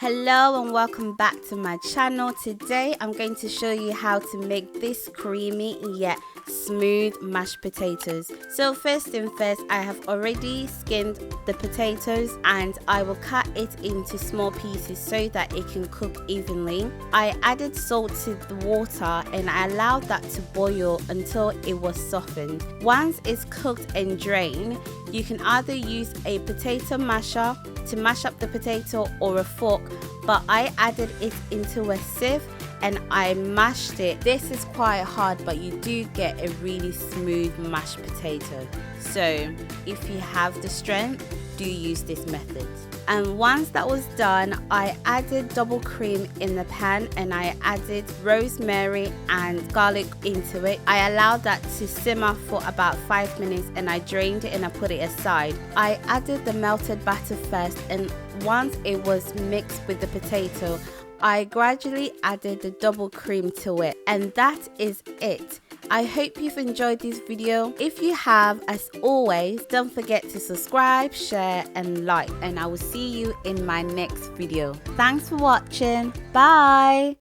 Hello and welcome back to my channel. Today I'm going to show you how to make this creamy yet smooth mashed potatoes. So first thing first, I have already skinned the potatoes and I will cut it into small pieces so that it can cook evenly. I added salt to the water and I allowed that to boil until it was softened. Once it's cooked and drained, you can either use a potato masher to mash up the potato or a fork, but I added it into a sieve and I mashed it. This is quite hard, but you do get a really smooth mashed potato. So if you have the strength, do use this method. And once that was done, I added double cream in the pan and I added rosemary and garlic into it. I allowed that to simmer for about 5 minutes and I drained it and I put it aside. I added the melted batter first, and once it was mixed with the potato, I gradually added the double cream to it, and that is it. I hope you've enjoyed this video. If you have, as always, don't forget to subscribe, share and like, and I will see you in my next video. Thanks for watching. Bye.